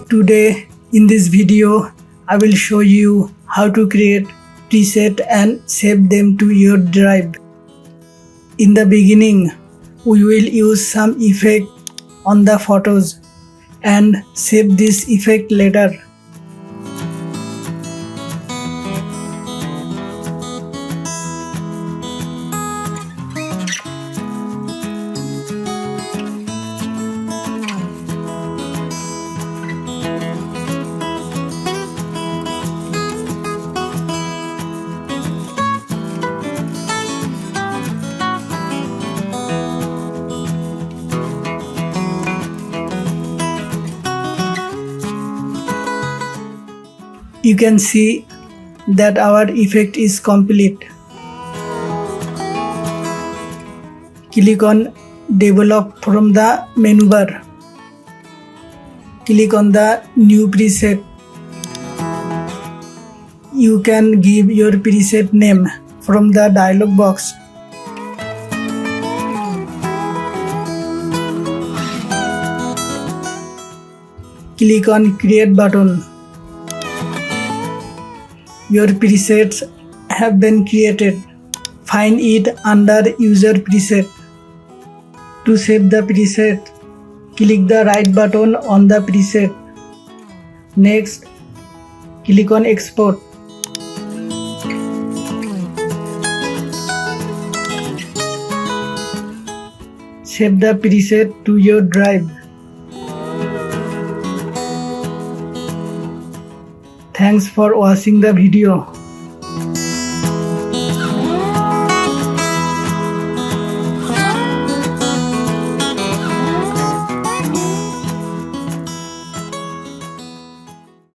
Today in this video I will show you how to create preset and save them to your drive. In the beginning we will use some effect on the photos and save this effect later. You can see that our effect is complete. Click on Develop from the menu bar. Click on the New Preset. You can give your preset name from the dialog box. Click on Create button. Your presets have been created. Find it under User Preset. To save the preset, click the right button on the preset. Next, click on Export. Save the preset to your drive. Thanks for watching the video.